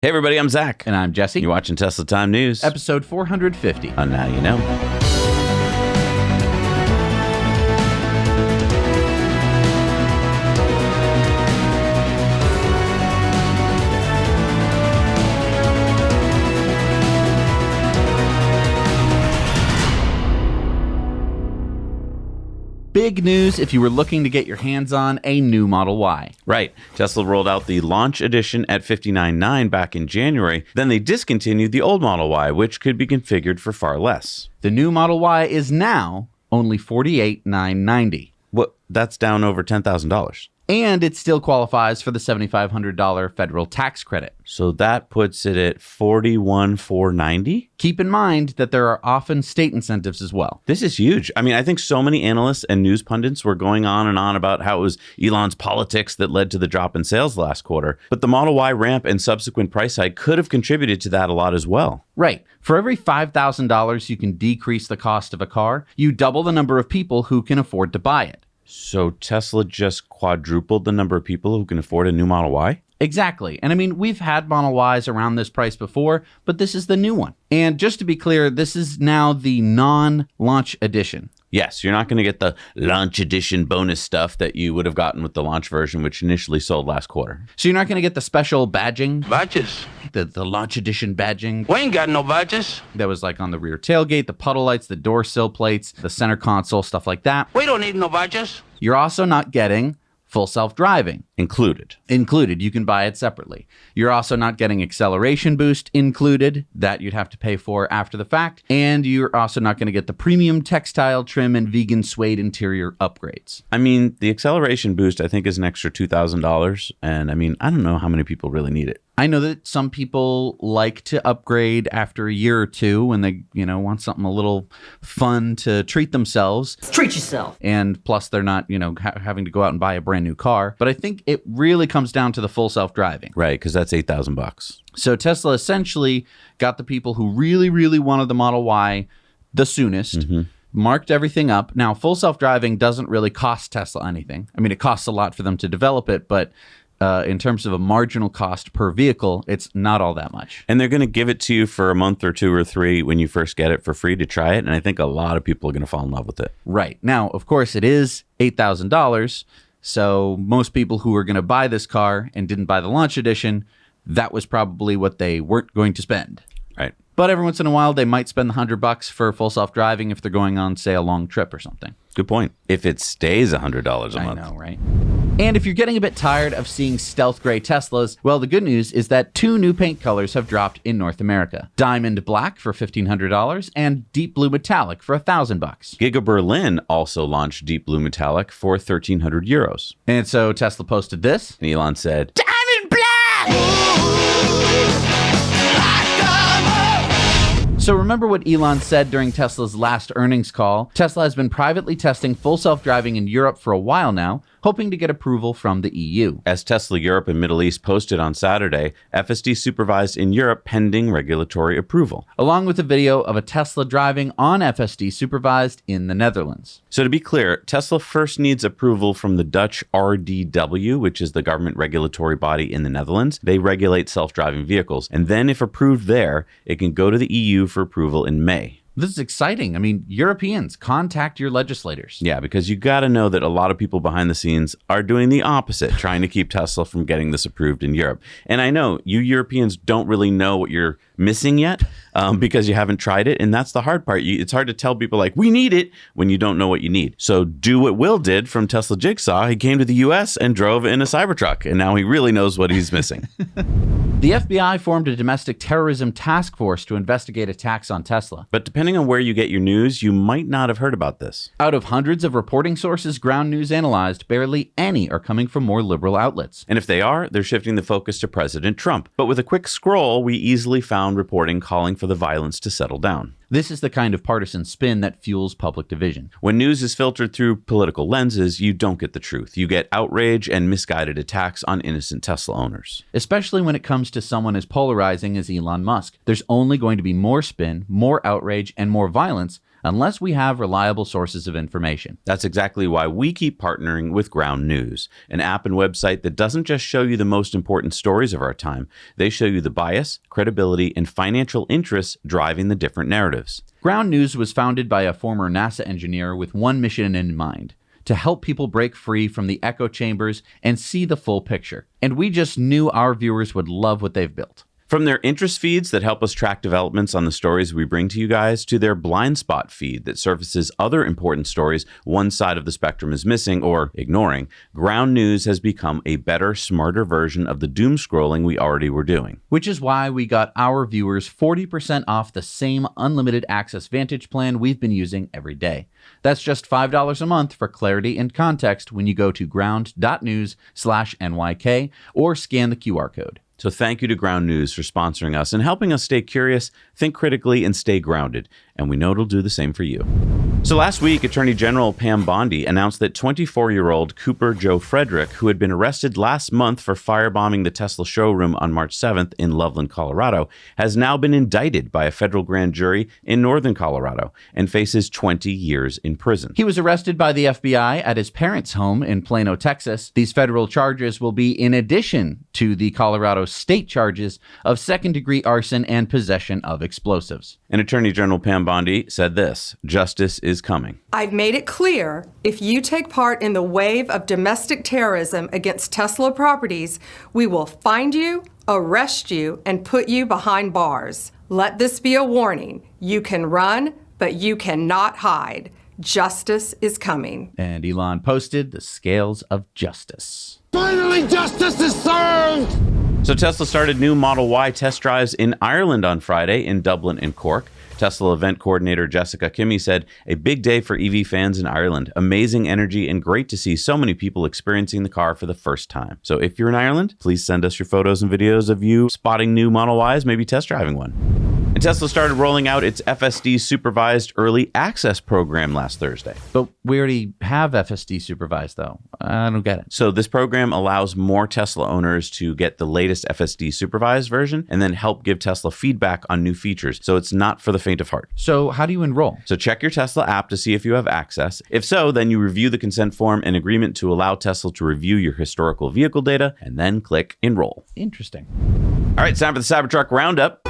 Hey everybody, I'm Zach. And I'm Jesse. You're watching Tesla Time News. Episode 450. And now you know. Big news if you were looking to get your hands on a new Model Y. Right. Tesla rolled out the launch edition at $59,900 back in January. Then they discontinued the old Model Y, which could be configured for far less. The new Model Y is now only $48,990. What? That's down over $10,000. And it still qualifies for the $7,500 federal tax credit. So that puts it at $41,490. Keep in mind that there are often state incentives as well. This is huge. I mean, I think so many analysts and news pundits were going on and on about how it was Elon's politics that led to the drop in sales last quarter. But the Model Y ramp and subsequent price hike could have contributed to that a lot as well. Right. For every $5,000 you can decrease the cost of a car, you double the number of people who can afford to buy it. So Tesla just quadrupled the number of people who can afford a new Model Y? Exactly. And I mean, we've had Model Ys around this price before, but this is the new one. And just to be clear, this is now the non-launch edition. Yes, you're not going to get the launch edition bonus stuff that you would have gotten with the launch version, which initially sold last quarter. So you're not going to get the special badging? Badges. The launch edition badging? We ain't got no badges. That was like on the rear tailgate, the puddle lights, the door sill plates, the center console, stuff like that. We don't need no badges. You're also not getting full self-driving. Included. You can buy it separately. You're also not getting acceleration boost included. That you'd have to pay for after the fact. And you're also not going to get the premium textile trim and vegan suede interior upgrades. I mean, the acceleration boost, I think, is an extra $2,000. And I mean, I don't know how many people really need it. I know that some people like to upgrade after a year or two when they, want something a little fun to treat themselves. Treat yourself. And plus they're not, having to go out and buy a brand new car. But I think it really comes down to the full self-driving. Right, because that's $8,000. So Tesla essentially got the people who really, really wanted the Model Y the soonest, marked everything up. Now, full self-driving doesn't really cost Tesla anything. I mean, it costs a lot for them to develop it, but in terms of a marginal cost per vehicle, it's not all that much. And they're going to give it to you for a month or two or three when you first get it for free to try it. And I think a lot of people are going to fall in love with it. Right. Now, of course, it is $8,000. So most people who are going to buy this car and didn't buy the launch edition, that was probably what they weren't going to spend. Right. But every once in a while, they might spend the $100 for full self-driving if they're going on, say, a long trip or something. Good point. If it stays $100 a month. I know, right? And if you're getting a bit tired of seeing stealth gray Teslas, well, the good news is that 2 new paint colors have dropped in North America. Diamond Black for $1,500 and Deep Blue Metallic for $1,000. Giga Berlin also launched Deep Blue Metallic for €1,300. And so Tesla posted this. And Elon said, Diamond Black! So remember what Elon said during Tesla's last earnings call? Tesla has been privately testing full self-driving in Europe for a while now, hoping to get approval from the EU. As Tesla Europe and Middle East posted on Saturday, FSD supervised in Europe pending regulatory approval. Along with a video of a Tesla driving on FSD supervised in the Netherlands. So to be clear, Tesla first needs approval from the Dutch RDW, which is the government regulatory body in the Netherlands. They regulate self-driving vehicles. And then if approved there, it can go to the EU for approval in May. This is exciting. I mean, Europeans, contact your legislators. Yeah, because you got to know that a lot of people behind the scenes are doing the opposite, trying to keep Tesla from getting this approved in Europe. And I know you Europeans don't really know what you're missing yet because you haven't tried it. And that's the hard part. It's hard to tell people like, we need it when you don't know what you need. So do what Will did from Tesla Jigsaw. He came to the US and drove in a Cybertruck. And now he really knows what he's missing. The FBI formed a domestic terrorism task force to investigate attacks on Tesla. But depending on where you get your news, you might not have heard about this. Out of hundreds of reporting sources Ground News analyzed, barely any are coming from more liberal outlets. And if they are, they're shifting the focus to President Trump. But with a quick scroll, we easily found reporting calling for the violence to settle down. This is the kind of partisan spin that fuels public division. When news is filtered through political lenses, you don't get the truth. You get outrage and misguided attacks on innocent Tesla owners. Especially when it comes to someone as polarizing as Elon Musk. There's only going to be more spin, more outrage, and more violence unless we have reliable sources of information. That's exactly why we keep partnering with Ground News, an app and website that doesn't just show you the most important stories of our time. They show you the bias, credibility, and financial interests driving the different narratives. Ground News was founded by a former NASA engineer with one mission in mind: to help people break free from the echo chambers and see the full picture. And we just knew our viewers would love what they've built. From their interest feeds that help us track developments on the stories we bring to you guys, to their blind spot feed that surfaces other important stories one side of the spectrum is missing or ignoring, Ground News has become a better, smarter version of the doom scrolling we already were doing. Which is why we got our viewers 40% off the same unlimited access Vantage plan we've been using every day. That's just $5 a month for clarity and context when you go to ground.news/NYK or scan the QR code. So thank you to Ground News for sponsoring us and helping us stay curious, think critically, and stay grounded. And we know it'll do the same for you. So last week, Attorney General Pam Bondi announced that 24-year-old Cooper Joe Frederick, who had been arrested last month for firebombing the Tesla showroom on March 7th in Loveland, Colorado, has now been indicted by a federal grand jury in northern Colorado and faces 20 years in prison. He was arrested by the FBI at his parents' home in Plano, Texas. These federal charges will be in addition to the Colorado state charges of second-degree arson and possession of explosives. And Attorney General Pam Bondi said this: "Justice is coming. I've made it clear, if you take part in the wave of domestic terrorism against Tesla properties, we will find you, arrest you, and put you behind bars. Let this be a warning. You can run, but you cannot hide. Justice is coming." And Elon posted the scales of justice. Finally, justice is served! So Tesla started new Model Y test drives in Ireland on Friday in Dublin and Cork. Tesla event coordinator Jessica Kimmy said, "A big day for EV fans in Ireland. Amazing energy and great to see so many people experiencing the car for the first time." So if you're in Ireland, please send us your photos and videos of you spotting new Model Ys, maybe test driving one. And Tesla started rolling out its FSD supervised early access program last Thursday. But we already have FSD supervised, though. I don't get it. So this program allows more Tesla owners to get the latest FSD supervised version and then help give Tesla feedback on new features. So it's not for the faint of heart. So how do you enroll? So check your Tesla app to see if you have access. If so, then you review the consent form and agreement to allow Tesla to review your historical vehicle data and then click enroll. Interesting. All right, it's time for the Cybertruck Roundup.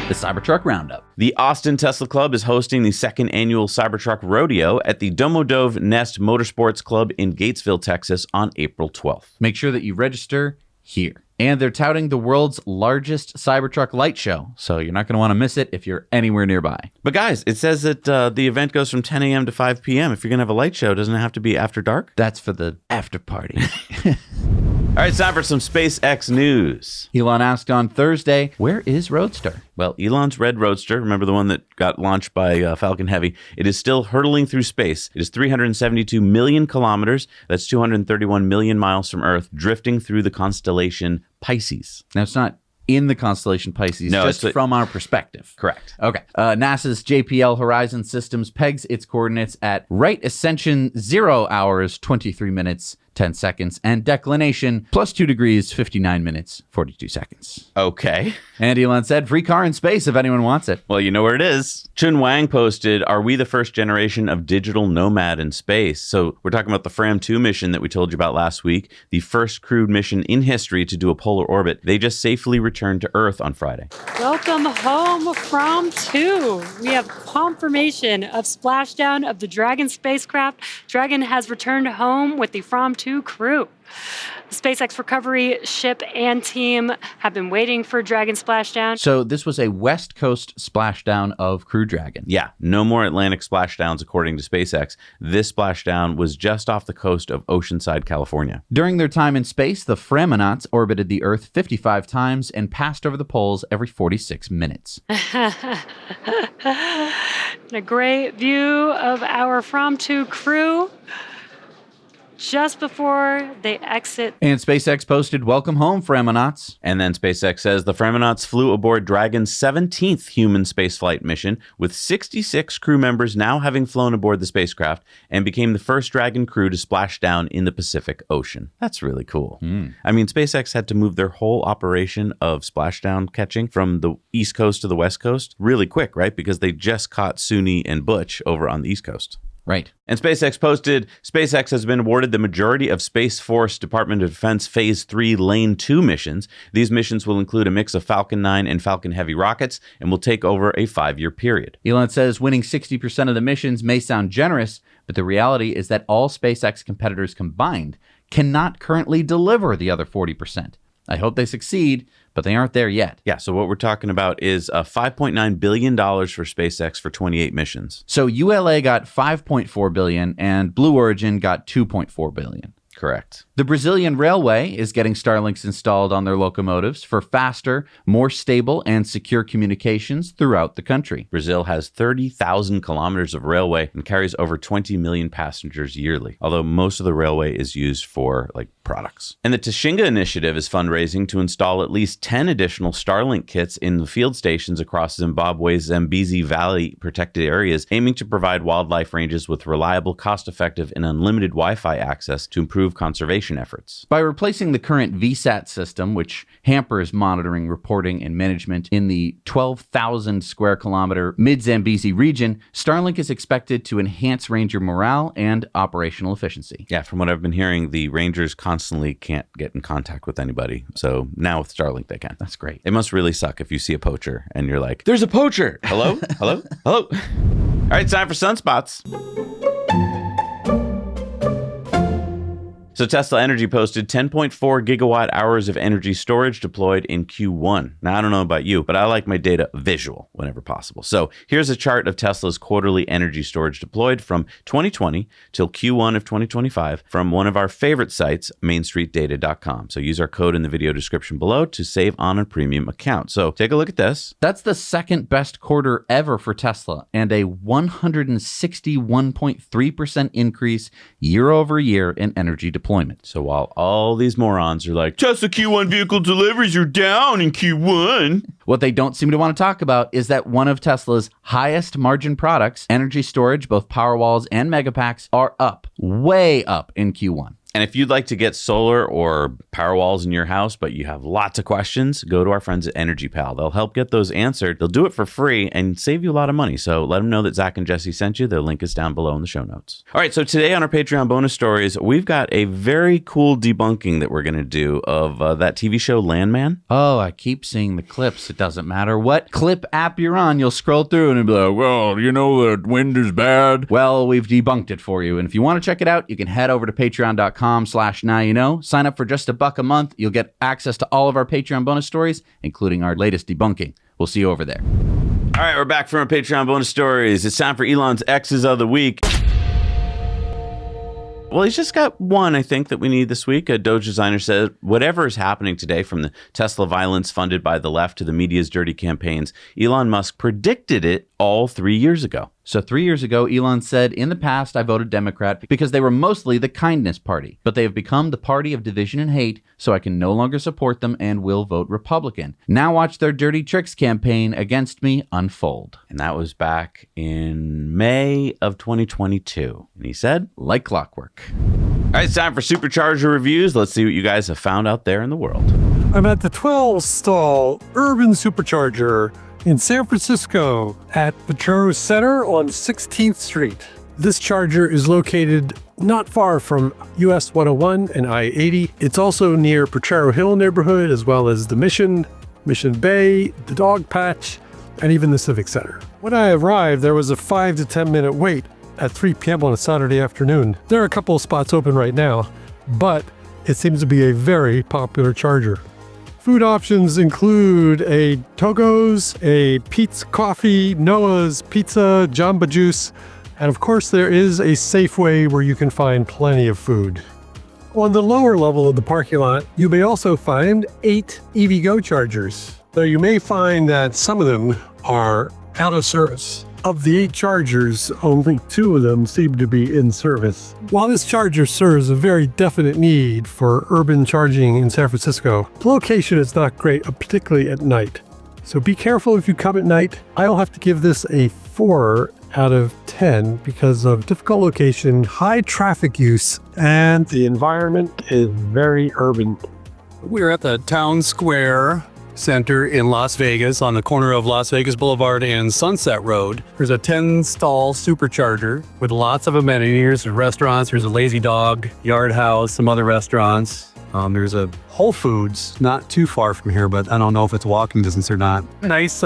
The Cybertruck Roundup. The Austin Tesla Club is hosting the second annual Cybertruck Rodeo at the Domodove Nest Motorsports Club in Gatesville, Texas on April 12th. Make sure that you register here. And they're touting the world's largest Cybertruck light show, so you're not going to want to miss it if you're anywhere nearby. But guys, it says that the event goes from 10 a.m. to 5 p.m. If you're going to have a light show, doesn't it have to be after dark? That's for the after party. All right, it's time for some SpaceX news. Elon asked on Thursday, where is Roadster? Well, Elon's red Roadster, remember the one that got launched by Falcon Heavy, it is still hurtling through space. It is 372 million kilometers, that's 231 million miles from Earth, drifting through the constellation Pisces. Now, it's not in the constellation Pisces, No, just from our perspective. Correct. Okay. NASA's JPL Horizon Systems pegs its coordinates at right ascension 0 hours, 23 minutes, 10 seconds, and declination plus 2 degrees, 59 minutes, 42 seconds. Okay. And Elon said, free car in space if anyone wants it. Well, you know where it is. Chun Wang posted, "Are we the first generation of digital nomad in space?" So we're talking about the Fram 2 mission that we told you about last week, the first crewed mission in history to do a polar orbit. They just safely returned to Earth on Friday. Welcome home from 2. We have confirmation of splashdown of the Dragon spacecraft. Dragon has returned home with the From 2 crew. The SpaceX recovery ship and team have been waiting for Dragon splashdown. So this was a West Coast splashdown of Crew Dragon. Yeah, no more Atlantic splashdowns according to SpaceX. This splashdown was just off the coast of Oceanside, California. During their time in space, the Framinauts orbited the Earth 55 times and passed over the poles every 46 minutes. A great view of our From 2 crew. just before they exit. And SpaceX posted, "Welcome home, Fremonauts." And then SpaceX says the Fremonauts flew aboard Dragon's 17th human spaceflight mission, with 66 crew members now having flown aboard the spacecraft, and became the first Dragon crew to splash down in the Pacific Ocean. That's really cool. I mean, SpaceX had to move their whole operation of splashdown catching from the East Coast to the West Coast really quick, right? Because they just caught Suni and Butch over on the East Coast. Right. And SpaceX posted, SpaceX has been awarded the majority of Space Force Department of Defense Phase 3 Lane 2 missions. These missions will include a mix of Falcon 9 and Falcon Heavy rockets and will take over a 5-year period. Elon says winning 60% of the missions may sound generous, but the reality is that all SpaceX competitors combined cannot currently deliver the other 40%. I hope they succeed, but they aren't there yet. Yeah, so what we're talking about is $5.9 billion for SpaceX for 28 missions. So ULA got $5.4 billion and Blue Origin got $2.4 billion. Correct. The Brazilian Railway is getting Starlinks installed on their locomotives for faster, more stable, and secure communications throughout the country. Brazil has 30,000 kilometers of railway and carries over 20 million passengers yearly, although most of the railway is used for products. And the Tishinga Initiative is fundraising to install at least 10 additional Starlink kits in the field stations across Zimbabwe's Zambezi Valley protected areas, aiming to provide wildlife ranges with reliable, cost-effective, and unlimited Wi-Fi access to improve conservation efforts. By replacing the current VSAT system, which hampers monitoring, reporting, and management in the 12,000 square kilometer mid-Zambezi region, Starlink is expected to enhance ranger morale and operational efficiency. Yeah, from what I've been hearing, the rangers constantly can't get in contact with anybody. So now with Starlink, they can. That's great. It must really suck if you see a poacher and you're like, there's a poacher. Hello? Hello? Hello? All right, time for sunspots. So Tesla Energy posted 10.4 gigawatt hours of energy storage deployed in Q1. Now, I don't know about you, but I like my data visual whenever possible. So here's a chart of Tesla's quarterly energy storage deployed from 2020 till Q1 of 2025 from one of our favorite sites, mainstreetdata.com. So use our code in the video description below to save on a premium account. So take a look at this. That's the second best quarter ever for Tesla and a 161.3% increase year over year in energy deployment. So while all these morons are like, Tesla Q1 vehicle deliveries are down in Q1. What they don't seem to want to talk about is that one of Tesla's highest margin products, energy storage, both Powerwalls and Megapacks, are up, way up in Q1. And if you'd like to get solar or Powerwalls in your house, but you have lots of questions, go to our friends at Energy Pal. They'll help get those answered. They'll do it for free and save you a lot of money. So let them know that Zach and Jesse sent you. Their link is down below in the show notes. All right, so today on our Patreon bonus stories, we've got a very cool debunking that we're going to do of that TV show Landman. Oh, I keep seeing the clips. It doesn't matter what clip app you're on. You'll scroll through and it'll be like, well, you know that wind is bad. Well, we've debunked it for you. And if you want to check it out, you can head over to patreon.com/nowyouknow. Sign up for just $1 a month. You'll get access to all of our Patreon bonus stories, including our latest debunking. We'll see you over there. All right, we're back from our Patreon bonus stories. It's time for Elon's X's of the Week. Well, he's just got one, I think, that we need this week. A Doge designer said, whatever is happening today, from the Tesla violence funded by the left to the media's dirty campaigns, Elon Musk predicted it all 3 years ago. So 3 years ago, Elon said, in the past, I voted Democrat because they were mostly the kindness party, but they have become the party of division and hate, so I can no longer support them and will vote Republican. Now watch their dirty tricks campaign against me unfold. And that was back in May of 2022. And he said, like clockwork. All right, it's time for Supercharger reviews. Let's see what you guys have found out there in the world. I'm at the 12-stall Urban Supercharger in San Francisco at Potrero Center on 16th Street. This charger is located not far from US 101 and I-80. It's also near Potrero Hill neighborhood, as well as the Mission Bay, the Dog Patch, and even the Civic Center. When I arrived, there was a 5 to 10 minute wait at 3 p.m. on a Saturday afternoon. There are a couple of spots open right now, but it seems to be a very popular charger. Food options include a Togo's, a Pete's Coffee, Noah's Pizza, Jamba Juice, and of course there is a Safeway where you can find plenty of food. On the lower level of the parking lot, you may also find 8 EVgo chargers, though you may find that some of them are out of service. Of the 8 chargers, only 2 of them seem to be in service. While this charger serves a very definite need for urban charging in San Francisco, the location is not great, particularly at night. So be careful if you come at night. I'll have to give this a 4 out of 10 because of difficult location, high traffic use, and the environment is very urban. We're at the Town Square Center in Las Vegas on the corner of Las Vegas Boulevard and Sunset Road. There's a 10-stall supercharger with lots of amenities. There's restaurants, there's a Lazy Dog, Yard House, some other restaurants. There's a Whole Foods not too far from here, but I don't know if it's walking distance or not. Nice,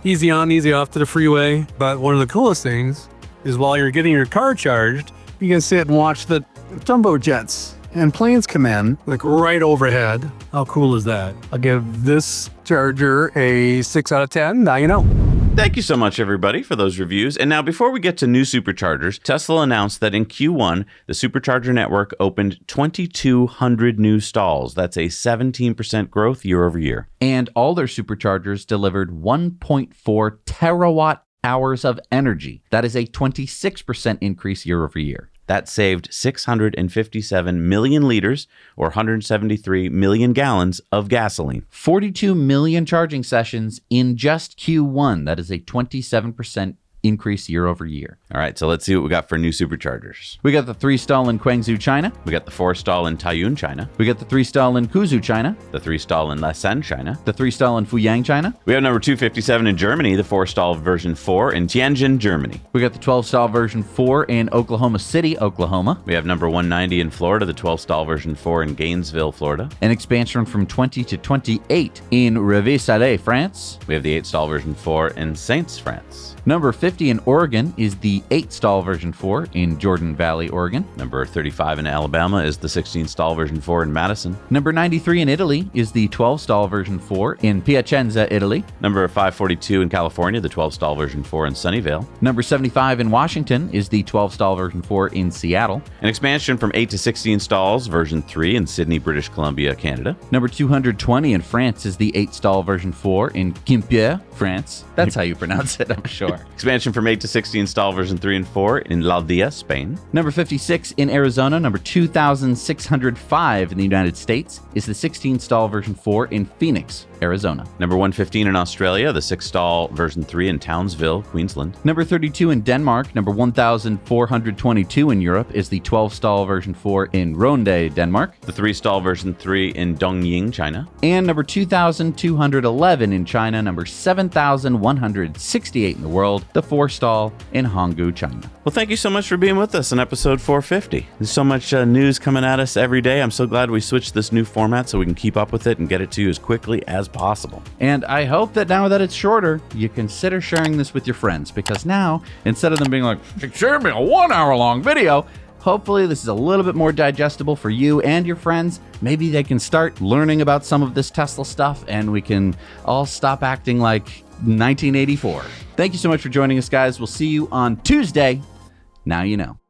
easy on, easy off to the freeway. But one of the coolest things is while you're getting your car charged, you can sit and watch the jumbo jets and planes come in, like right overhead. How cool is that? I'll give this charger a 6 out of 10. Now you know. Thank you so much, everybody, for those reviews. And now, before we get to new superchargers, Tesla announced that in Q1, the Supercharger network opened 2,200 new stalls. That's a 17% growth year over year. And all their superchargers delivered 1.4 terawatt hours of energy. That is a 26% increase year over year. That saved 657 million liters or 173 million gallons of gasoline. 42 million charging sessions in just Q1. That is a 27% increase year over year. All right, so let's see what we got for new superchargers. We got the 3-stall in Guangzhou, China. We got the 4-stall in Taiyuan, China. We got the 3-stall in Kuzhou, China. The 3-stall in Lausanne, China. The 3-stall in Fuyang, China. We have number 257 in Germany, the 4-stall version 4 in Tianjin, Germany. We got the 12-stall version 4 in Oklahoma City, Oklahoma. We have number 190 in Florida, the 12-stall version 4 in Gainesville, Florida. An expansion from 20 to 28 in Révis-Salé, France. We have the 8-stall version 4 in Saints, France. Number 50 in Oregon is the 8-stall version 4 in Jordan Valley, Oregon. Number 35 in Alabama is the 16-stall version 4 in Madison. Number 93 in Italy is the 12-stall version 4 in Piacenza, Italy. Number 542 in California, the 12-stall version 4 in Sunnyvale. Number 75 in Washington is the 12-stall version 4 in Seattle. An expansion from 8 to 16 stalls, version 3 in Sydney, British Columbia, Canada. Number 220 in France is the 8-stall version 4 in Quimper, France. That's how you pronounce it, I'm sure. Expansion from 8 to 16 stall version 3 and 4 in Laudia, Spain. Number 56 in Arizona. Number 2,605 in the United States is the 16-stall version 4 in Phoenix, Arizona. Number 115 in Australia, the 6-stall version 3 in Townsville, Queensland. Number 32 in Denmark. Number 1,422 in Europe is the 12-stall version 4 in Ronde, Denmark. The 3-stall version 3 in Dongying, China. And number 2,211 in China. Number 7,168 in the world, the 4-stall in Hangzhou, China. Well, thank you so much for being with us on episode 450. There's so much news coming at us every day. I'm so glad we switched this new format so we can keep up with it and get it to you as quickly as possible. And I hope that now that it's shorter, you consider sharing this with your friends, because now, instead of them being like, share me a 1-hour-long video, hopefully this is a little bit more digestible for you and your friends. Maybe they can start learning about some of this Tesla stuff and we can all stop acting like 1984. Thank you so much for joining us, guys. We'll see you on Tuesday. Now you know.